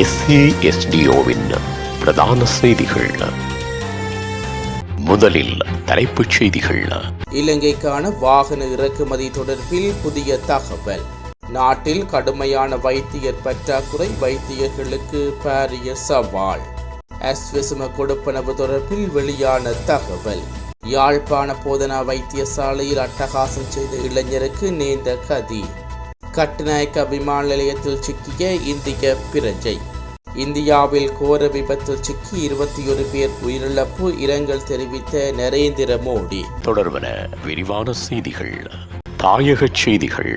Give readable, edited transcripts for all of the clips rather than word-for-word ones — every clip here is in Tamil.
SASDOவின் பிரதான செய்திகள். முதலில் தலைப்புச் செய்திகள். இலங்கைக்கான வாகன இறக்குமதி தொடர்பில் புதிய தகவல். நாட்டில் கடுமையான வைத்தியர் பற்றாக்குறை, வைத்தியர்களுக்கு பாரிய சவால். அஸ்வசும கொடுப்பனவு தொடர்பில் வெளியான தகவல். யாழ்ப்பாண போதனா வைத்தியசாலையில் அட்டகாசம் செய்த இளைஞருக்கு நேர்ந்த கதி. கட்டுநாயக்க விமான நிலையத்தில் சிக்கிய இந்திய பிரஜை. இந்தியாவில் கோர விபத்தில் சிக்கி 21 பேர் உயிரிழப்பு, இரங்கல் தெரிவித்த நரேந்திர மோடி. தொடர்பன விரிவான செய்திகள். தாயக செய்திகள்.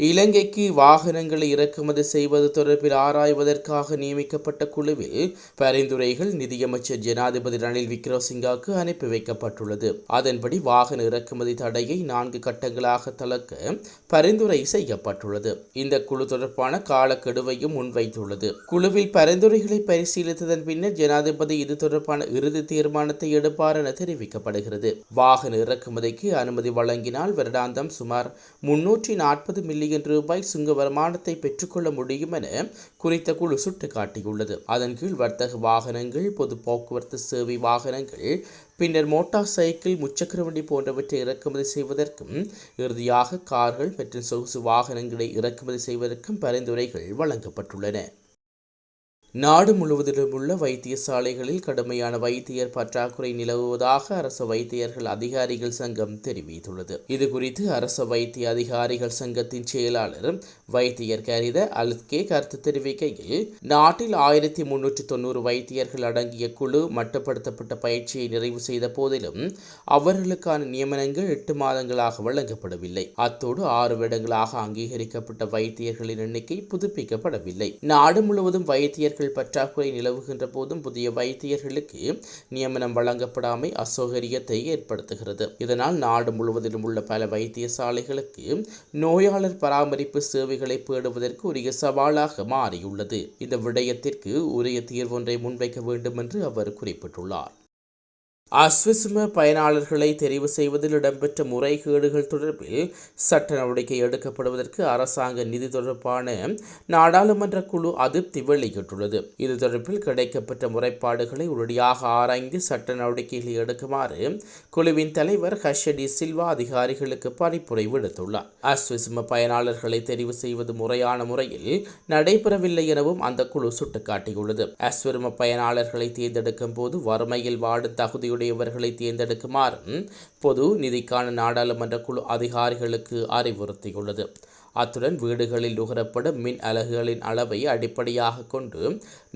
இலங்கைக்கு வாகனங்களை இறக்குமதி செய்வது தொடர்பில் ஆராய்வதற்காக நியமிக்கப்பட்ட குழுவில் பரிந்துரைகள் நிதியமைச்சர் ஜனாதிபதி ரணில் விக்ரமசிங்கவுக்கு அனுப்பி வைக்கப்பட்டுள்ளது. அதன்படி வாகன இறக்குமதி தடையை 4 கட்டங்களாக தளர்க்க பரிந்துரை செய்யப்பட்டுள்ளது. இந்த குழு தொடர்பான காலக்கெடுவையும் முன்வைத்துள்ளது. குழுவில் பரிந்துரைகளை பரிசீலித்ததன் பின்னர் ஜனாதிபதி இது தொடர்பான இறுதி தீர்மானத்தை எடுப்பார் என தெரிவிக்கப்படுகிறது. வாகன இறக்குமதிக்கு அனுமதி வழங்கினால் வருடாந்தம் சுமார் 340 மில்லியன் ரூபாய் சுங்க வருமானத்தை பெற்றுக்கொள்ள முடியும் என குறித்த குழு சுட்டிக்காட்டியுள்ளது. அதன் கீழ் வர்த்தக வாகனங்கள், பொது போக்குவரத்து சேவை வாகனங்கள், பின்னர் மோட்டார் சைக்கிள், முச்சக்கர வண்டி போன்றவற்றை இறக்குமதி செய்வதற்கும், இறுதியாக கார்கள் மற்றும் சொகுசு வாகனங்களை இறக்குமதி செய்வதற்கும் பரிந்துரைகள் வழங்கப்பட்டுள்ளன. நாடு முழுவதிலும் உள்ள வைத்தியசாலைகளில் கடுமையான வைத்தியர் பற்றாக்குறை நிலவுவதாக அரசு வைத்தியர்கள் அதிகாரிகள் சங்கம் தெரிவித்துள்ளது. இதுகுறித்து அரசு வைத்திய அதிகாரிகள் சங்கத்தின் செயலாளர் வைத்தியர் கரித அல்கே கருத்து தெரிவிக்கையில், நாட்டில் 1390 வைத்தியர்கள் அடங்கிய குழு மட்டுப்படுத்தப்பட்ட பயிற்சியை நிறைவு செய்த போதிலும் அவர்களுக்கான நியமனங்கள் 8 மாதங்களாக வழங்கப்படவில்லை. அத்தோடு 6 வருடங்களாக அங்கீகரிக்கப்பட்ட வைத்தியர்களின் எண்ணிக்கை புதுப்பிக்கப்படவில்லை. நாடு முழுவதும் வைத்தியர்கள் பற்றாக்குறை நிலவுகின்ற போதும் புதிய வைத்தியர்களுக்கு நியமனம் வழங்கப்படாமை அசௌகரியத்தை ஏற்படுத்துகிறது. இதனால் நாடு முழுவதிலும் உள்ள பல வைத்தியசாலைகளுக்கு நோயாளர் பராமரிப்பு சேவைகளை பேணுவதற்கு உரிய சவாலாக மாறியுள்ளது. இந்த விடயத்திற்கு உரிய தீர்வொன்றை முன்வைக்க வேண்டும் என்று அவர் குறிப்பிட்டுள்ளார். அஸ்வசும பயனாளர்களை தெரிவு செய்வதில் இடம்பெற்ற முறைகேடுகள் தொடர்பில் சட்ட நடவடிக்கை எடுக்கப்படுவதற்கு அரசாங்க நிதி தொடர்பான நாடாளுமன்ற குழு அதிருப்தி வெளியிட்டுள்ளது. இது தொடர்பில் கிடைக்கப்பட்ட முறைப்பாடுகளை உடனடியாக ஆராய்ந்து சட்ட நடவடிக்கைகளை எடுக்குமாறு குழுவின் தலைவர் ஹர்ஷடி சில்வா அதிகாரிகளுக்கு பணிப்புரை விடுத்துள்ளார். அஸ்வசும பயனாளர்களை தெரிவு செய்வது முறையான முறையில் நடைபெறவில்லை எனவும் அந்த குழு சுட்டிக்காட்டியுள்ளது. அஸ்வசும பயனாளர்களை தேர்ந்தெடுக்கும் போது வறுமையில் வாடும் தகுதியுடைய உடையவர்களை தேர்ந்தெடுக்குமாறு பொது நிதிக்கான நாடாளுமன்ற குழு அதிகாரிகளுக்கு அறிவுறுத்தியுள்ளது. அத்துடன் வீடுகளில் நுகரப்படும் மின் அலகுகளின் அளவை அடிப்படையாக கொண்டு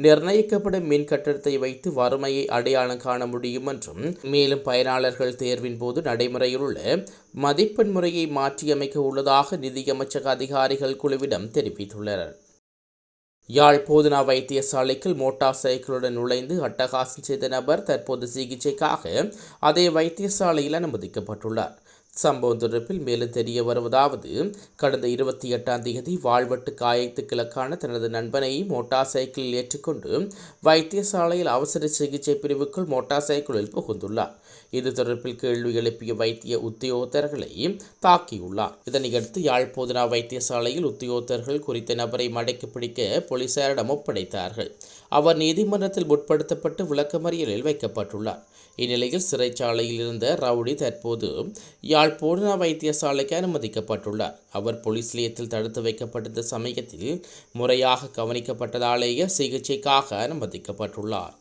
நிர்ணயிக்கப்படும் மின் கட்டணத்தை வைத்து வறுமையை அடையாளம் காண முடியும் என்றும், மேலும் பயனாளர்கள் தேர்வின் போது நடைமுறையில் உள்ள மதிப்பெண் முறையை மாற்றியமைக்க உள்ளதாக நிதியமைச்சக அதிகாரிகள் குழுவிடம் தெரிவித்துள்ளனர். யாழ் போதனா வைத்தியசாலைக்குள் மோட்டார் சைக்கிளுடன் நுழைந்து அட்டகாசம் செய்த நபர் தற்போது சிகிச்சைக்காக அதே வைத்தியசாலையில் அனுமதிக்கப்பட்டுள்ளார். சம்பவம் தொடர்பில் மேலும் தெரிய வருவதாவது, கடந்த 28ஆம் தேதி வாழ்வெட்டு காயத்துக்கிழக்கான தனது நண்பனை மோட்டார் சைக்கிளில் ஏற்றுக்கொண்டு வைத்தியசாலையில் அவசர சிகிச்சை பிரிவுக்குள் மோட்டார் சைக்கிளில் புகுந்துள்ளார். இது தொடர்பில் கேள்வி எழுப்பிய வைத்திய உத்தியோகத்தர்களை தாக்கியுள்ளார். இதனையடுத்து யாழ் போதனா வைத்தியசாலையில் உத்தியோகத்தர்கள் குறித்த நபரை மடக்கி பிடிக்க போலீசாரிடம் ஒப்படைத்தார்கள். அவர் நீதிமன்றத்தில் முற்படுத்தப்பட்டு விளக்கமறியலில் வைக்கப்பட்டுள்ளார். இந்நிலையில் சிறைச்சாலையில் இருந்த ரவுடி தற்போது யாழ் போதனா வைத்தியசாலைக்கு அனுமதிக்கப்பட்டுள்ளார். அவர் போலீஸ் நிலையத்தில் தடுத்து வைக்கப்பட்டிருந்த சமயத்தில் முறையாக கவனிக்கப்பட்டதாலேயே சிகிச்சைக்காக அனுமதிக்கப்பட்டுள்ளார்.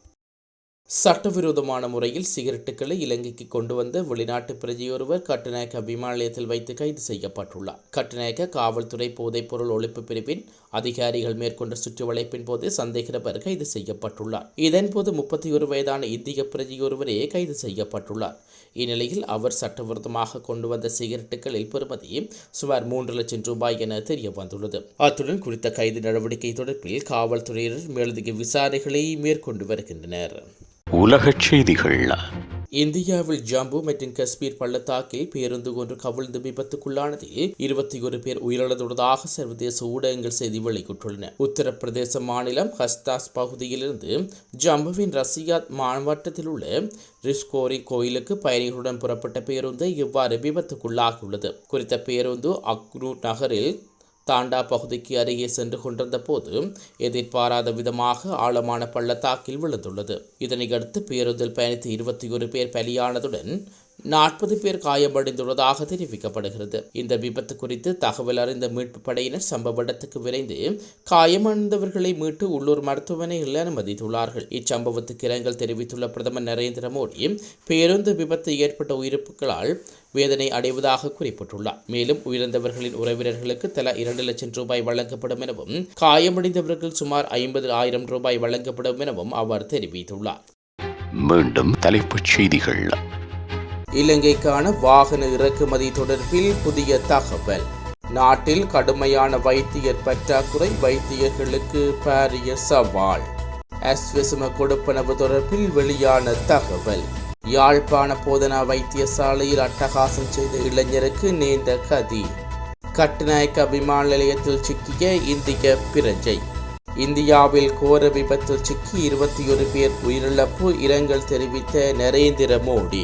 சட்டவிரோதமான முறையில் சிகரெட்டுகளை இலங்கைக்கு கொண்டு வந்த வெளிநாட்டு பிரஜையொருவர் கட்டுநாயக்க விமான நிலையத்தில் வைத்து கைது செய்யப்பட்டுள்ளார். கட்டுநாயக்க காவல்துறை போதைப்பொருள் ஒழிப்பு பிரிவின் அதிகாரிகள் மேற்கொண்ட சுற்றுவளைப்பின் போது சந்தேக நபர் கைது செய்யப்பட்டுள்ளார். இதன்போது 31 வயதான இந்திய பிரஜையொருவரே கைது செய்யப்பட்டுள்ளார். இந்நிலையில் அவர் சட்டவிரோதமாக கொண்டு வந்த சிகரெட்டுகளில் பெறுமதி சுமார் 3 லட்சம் ரூபாய் என தெரிய வந்துள்ளது. அத்துடன் குறித்த கைது நடவடிக்கை தொடர்பில் காவல்துறையினர் மேலதிக விசாரணைகளை மேற்கொண்டு வருகின்றனர். உலகச் செய்திகள். இந்தியாவில் ஜம்மு மற்றும் காஷ்மீர் பள்ளத்தாக்கில் பேருந்து ஒன்று கவிழ்ந்து விபத்துக்குள்ளானதில் 21 பேர் உயிரிழந்துள்ளதாக சர்வதேச ஊடகங்கள் செய்தி வெளியிட்டுள்ளன. உத்தரப்பிரதேச மாநிலம் ஹஸ்தாஸ் பகுதியிலிருந்து ஜம்முவின் ரசியாத் மாவட்டத்தில் உள்ள ரிஷ்கோரி கோயிலுக்கு பயணிகளுடன் புறப்பட்ட பேருந்து இவ்வாறு விபத்துக்குள்ளாகியுள்ளது. குறித்த பேருந்து அக்னூர் நகரில் தாண்டா பகுதிக்கு அருகே சென்று கொண்டிருந்த போது எதிர்பாராத விதமாக ஆழமான பள்ளத்தாக்கில் விழுந்துள்ளது. இதனையடுத்து பேருந்தில் பயணித்த 21 பேர் பலியானதுடன் 40 பேர் காயமடைந்துள்ளதாக தெரிவிக்கப்படுகிறது. இந்த விபத்து குறித்து தகவல் அறிந்த மீட்பு படையினர் சம்பவ இடத்துக்கு விரைந்து காயமடைந்தவர்களை மீட்டு உள்ளூர் மருத்துவமனைகளில் அனுமதித்துள்ளார்கள். இச்சம்பவத்துக்கு இரங்கல் தெரிவித்துள்ள பிரதமர் நரேந்திர மோடி பேருந்து விபத்து ஏற்பட்ட உயிரிழப்புகளால் வேதனை அடைவதாக குறிப்பிட்டுள்ளார். மேலும் உயிரிழந்தவர்களின் உறவினர்களுக்கு தலா 2 லட்சம் ரூபாய் வழங்கப்படும் எனவும் காயமடைந்தவர்கள் சுமார் 50,000 ரூபாய் வழங்கப்படும் எனவும் அவர் தெரிவித்துள்ளார். மீண்டும் தலைப்புச் செய்திகள். இலங்கைக்கான வாகன இறக்குமதி தொடர்பில் புதிய தகவல். நாட்டில் கடுமையான வைத்தியர் பற்றாக்குறை, வைத்தியர்களுக்கு பாரிய சவால். அஸ்வசும கொடுப்பனவு தொடர்பில் வெளியான தகவல். யாழ்ப்பாண போதனா வைத்தியசாலையில் அட்டகாசம் செய்த இளைஞருக்கு நேர்ந்த கதி. கட்டுநாயக்க விமான நிலையத்தில் சிக்கிய இந்திய பிரஜை. இந்தியாவில் கோர விபத்தில் சிக்கி 21 பேர் உயிரிழப்பு, இரங்கல் தெரிவித்த நரேந்திர மோடி.